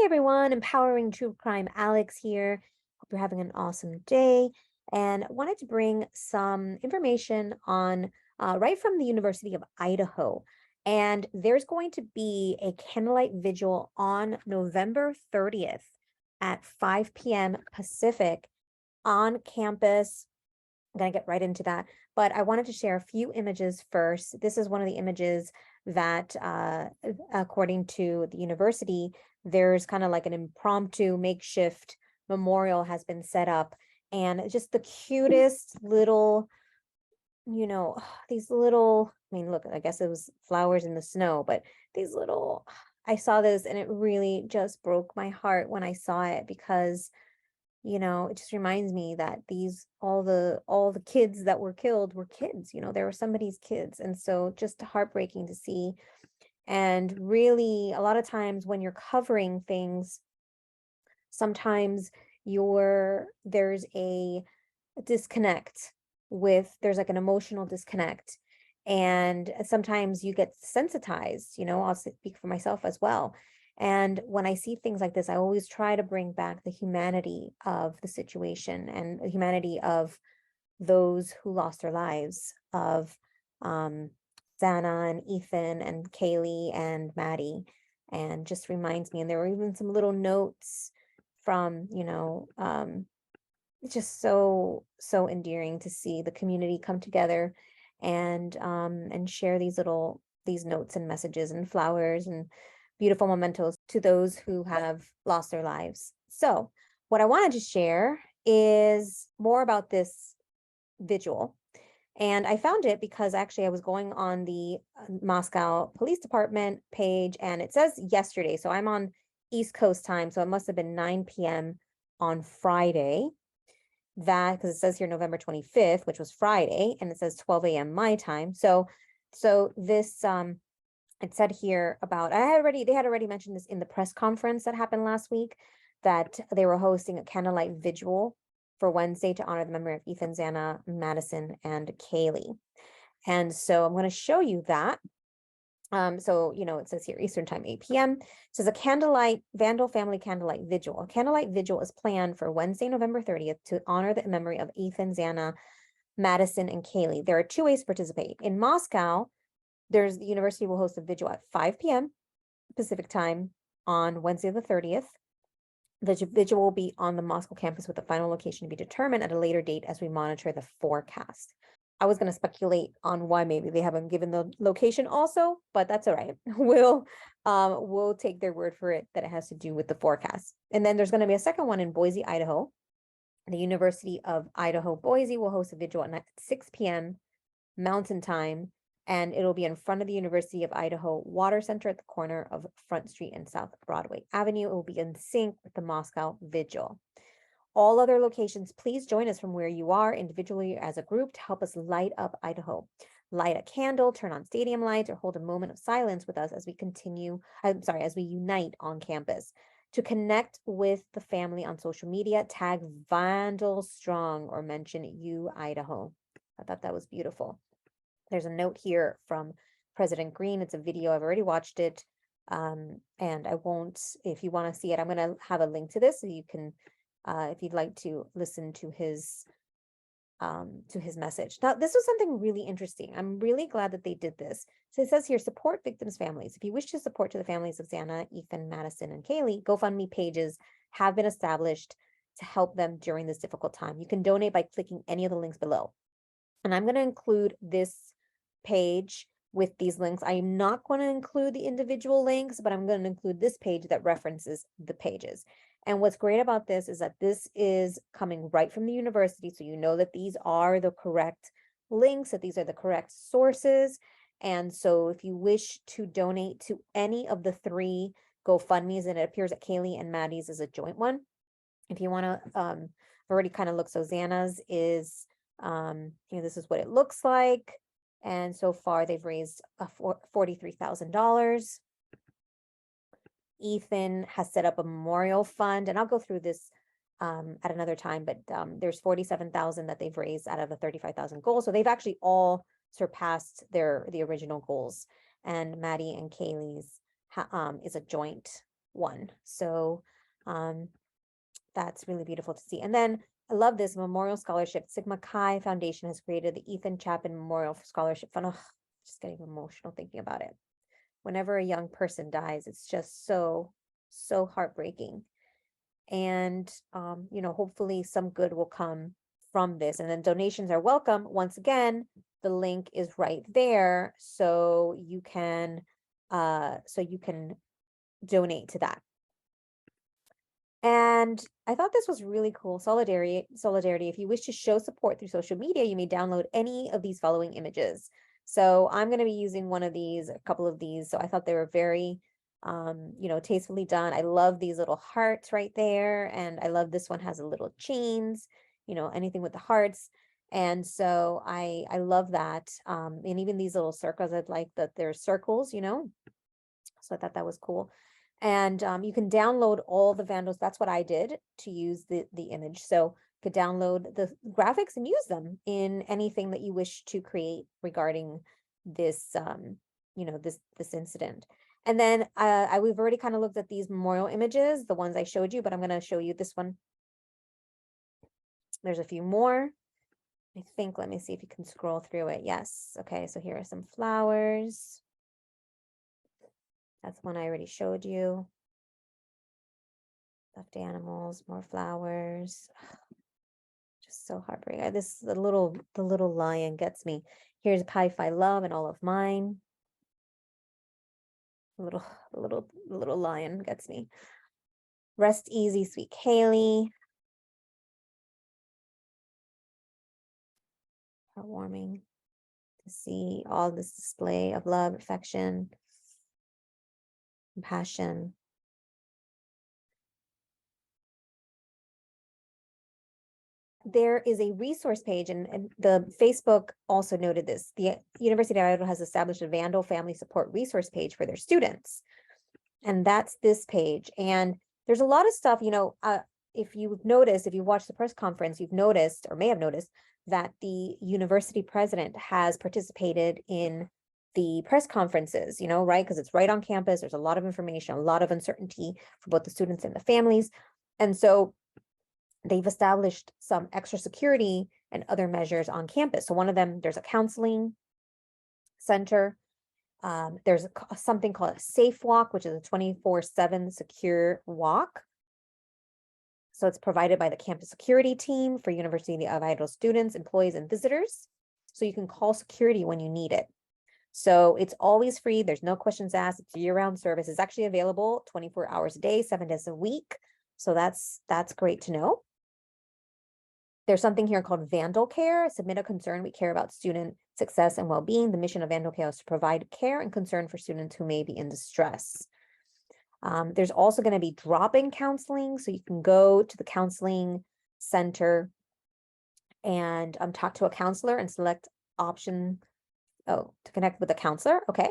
everyone, empowering true crime Alex here. Hope you're having an awesome day and wanted to bring some information on right from the University of Idaho. And there's going to be a candlelight vigil on November 30th at 5 p.m. Pacific on campus. I'm going to get right into that, but I wanted to share a few images first. This is one of the images that, according to the university, there's kind of like an impromptu makeshift memorial has been set up, and just the cutest little, these little, I mean, look, I guess it was flowers in the snow, but these little, I saw this and it really just broke my heart when I saw it because it just reminds me that all the kids that were killed were kids, they were somebody's kids. And so just heartbreaking to see. And really, a lot of times when you're covering things, sometimes there's a disconnect there's like an emotional disconnect. And sometimes you get sensitized, I'll speak for myself as well. And when I see things like this, I always try to bring back the humanity of the situation and the humanity of those who lost their lives, of Xana and Ethan and Kaylee and Maddie, and just reminds me. And there were even some little notes from, it's just so endearing to see the community come together and share these notes and messages and flowers and beautiful mementos to those who have lost their lives. So what I wanted to share is more about this vigil. And I found it because actually I was going on the Moscow Police Department page, and it says yesterday. So I'm on East Coast time. So it must have been 9 p.m. on Friday. That, because it says here November 25th, which was Friday, and it says 12 a.m. my time. So this it said here about, they had already mentioned this in the press conference that happened last week, that they were hosting a candlelight vigil for Wednesday to honor the memory of Ethan, Xana, Madison, and Kaylee. And so I'm going to show you that. So, it says here Eastern time, 8 p.m. It says a Vandal family candlelight vigil. A candlelight vigil is planned for Wednesday, November 30th to honor the memory of Ethan, Xana, Madison, and Kaylee. There are two ways to participate. In Moscow, the university will host a vigil at 5 p.m. Pacific time on Wednesday the 30th. The vigil will be on the Moscow campus with the final location to be determined at a later date as we monitor the forecast. I was going to speculate on why maybe they haven't given the location also, but that's all right. We'll take their word for it that it has to do with the forecast. And then there's going to be a second one in Boise, Idaho. The University of Idaho, Boise will host a vigil at 6 p.m. Mountain Time, and it'll be in front of the University of Idaho Water Center at the corner of Front Street and South Broadway Avenue. It will be in sync with the Moscow Vigil. All other locations, please join us from where you are, individually or as a group, to help us light up Idaho. Light a candle, turn on stadium lights, or hold a moment of silence with us as we unite on campus. To connect with the family on social media, tag Vandal Strong or mention U Idaho. I thought that was beautiful. There's a note here from President Green. It's a video. I've already watched it. And I won't, if you want to see it, I'm going to have a link to this so you can, if you'd like to listen to his message. Now, this was something really interesting. I'm really glad that they did this. So it says here, support victims' families. If you wish to support to the families of Xana, Ethan, Madison, and Kaylee, GoFundMe pages have been established to help them during this difficult time. You can donate by clicking any of the links below. And I'm going to include this page with these links. I am not going to include the individual links, but I'm going to include this page that references the pages. And what's great about this is that this is coming right from the university. So you know that these are the correct links, that these are the correct sources. And so if you wish to donate to any of the three GoFundMes, and it appears that Kaylee and Maddie's is a joint one. If you want to, already kind of look, so Xana's is, this is what it looks like. And so far they've raised $43,000. Ethan has set up a memorial fund, and I'll go through this at another time, but there's 47,000 that they've raised out of a 35,000 goal. So they've actually all surpassed the original goals. And Maddie and Kaylee's is a joint one. So that's really beautiful to see. And then I love this memorial scholarship. Sigma Chi Foundation has created the Ethan Chapman Memorial Scholarship Fund. Oh, just getting emotional thinking about it. Whenever a young person dies, it's just so heartbreaking. And hopefully some good will come from this. And then donations are welcome. Once again, the link is right there, so you can donate to that. And I thought this was really cool. Solidarity. If you wish to show support through social media, you may download any of these following images. So I'm going to be using one of these, a couple of these. So I thought they were very, tastefully done. I love these little hearts right there. And I love this one has a little chains, anything with the hearts. And so I love that. And even these little circles, I'd like that they're circles, So I thought that was cool. And you can download all the vandals. That's what I did to use the image. So you could download the graphics and use them in anything that you wish to create regarding this, this incident. And then we've already kind of looked at these memorial images, the ones I showed you, but I'm going to show you this one. There's a few more. I think, let me see if you can scroll through it. Yes. Okay. So here are some flowers. That's one I already showed you. Stuffed animals, more flowers. Just so heartbreaking. The little lion gets me. Here's Pi Phi Love and All of Mine. The little lion gets me. Rest easy, sweet Kaylee. Heartwarming to see all this display of love, affection, compassion. There is a resource page, and the Facebook also noted this. The University of Idaho has established a Vandal family support resource page for their students. And that's this page. And there's a lot of stuff, if you've noticed, if you watched the press conference, you've noticed or may have noticed that the university president has participated in the press conferences, right? Because it's right on campus. There's a lot of information, a lot of uncertainty for both the students and the families. And so they've established some extra security and other measures on campus. So one of them, there's a counseling center. There's something called a safe walk, which is a 24/7 secure walk. So it's provided by the campus security team for University of Idaho students, employees, and visitors. So you can call security when you need it. So it's always free. There's no questions asked. It's year-round service. It's actually available 24 hours a day, 7 days a week. So that's great to know. There's something here called Vandal Care. Submit a concern. We care about student success and well-being. The mission of Vandal Care is to provide care and concern for students who may be in distress. There's also going to be drop-in counseling. So you can go to the counseling center and talk to a counselor and select option to connect with a counselor. Okay.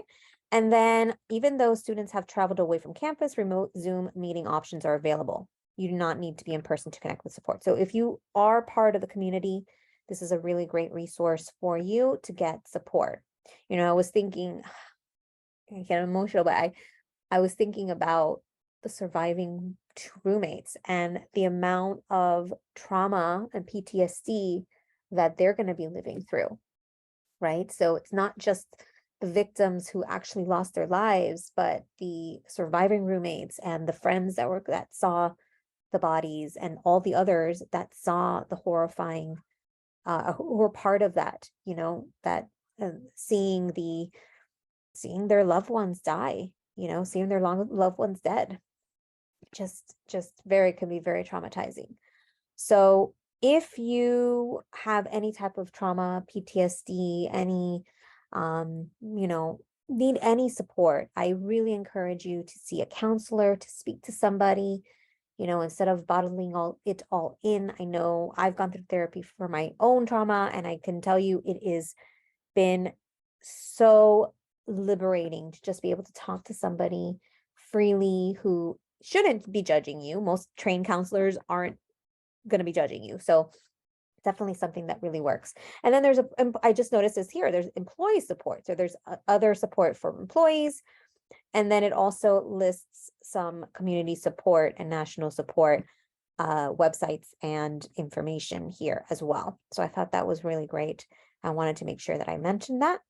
And then even though students have traveled away from campus, remote Zoom meeting options are available. You do not need to be in person to connect with support. So if you are part of the community, this is a really great resource for you to get support. I was thinking, I get emotional, but I was thinking about the surviving roommates and the amount of trauma and PTSD that they're going to be living through, right? So it's not just the victims who actually lost their lives, but the surviving roommates and the friends that saw the bodies and all the others that saw the horrifying, who were part of that, that seeing their loved ones die, seeing their loved ones dead, just can be very traumatizing. So if you have any type of trauma, PTSD, any, need any support, I really encourage you to see a counselor, to speak to somebody, instead of bottling it all in. I know I've gone through therapy for my own trauma, and I can tell you it has been so liberating to just be able to talk to somebody freely who shouldn't be judging you. Most trained counselors aren't going to be judging you. So definitely something that really works. And then I just noticed this here, there's employee support. So there's other support for employees. And then it also lists some community support and national support websites and information here as well. So I thought that was really great. I wanted to make sure that I mentioned that.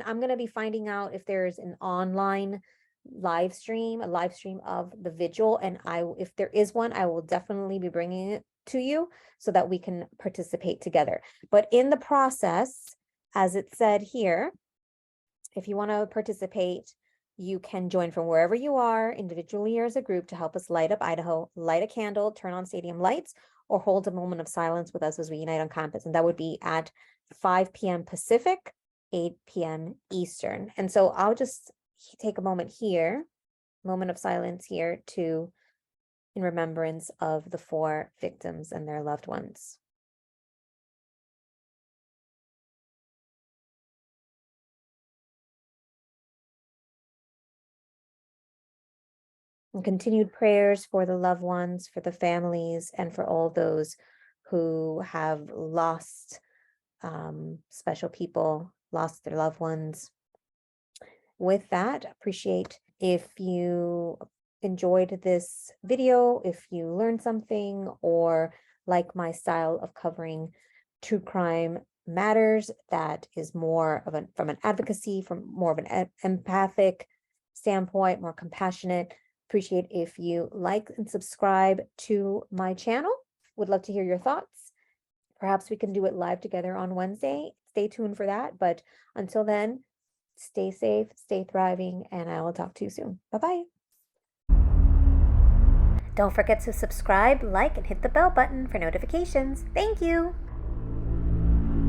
I'm going to be finding out if there's an online a live stream of the vigil. And if there is one, I will definitely be bringing it to you so that we can participate together. But in the process, as it said here, if you want to participate, you can join from wherever you are, individually or as a group, to help us light up Idaho, light a candle, turn on stadium lights, or hold a moment of silence with us as we unite on campus. And that would be at 5 p.m. Pacific, 8 p.m. Eastern. And so I'll just take a moment of silence here in remembrance of the 4 victims and their loved ones. And continued prayers for the loved ones, for the families, and for all those who have lost special people, lost their loved ones. With that, appreciate if you enjoyed this video, if you learned something, or like my style of covering true crime matters that is more of from an advocacy, from more of an empathic standpoint, more compassionate. Appreciate if you like and subscribe to my channel. Would love to hear your thoughts. Perhaps we can do it live together on Wednesday. Stay tuned for that. But until then, stay safe, stay thriving, and I will talk to you soon. Bye-bye. Don't forget to subscribe, like, and hit the bell button for notifications. Thank you.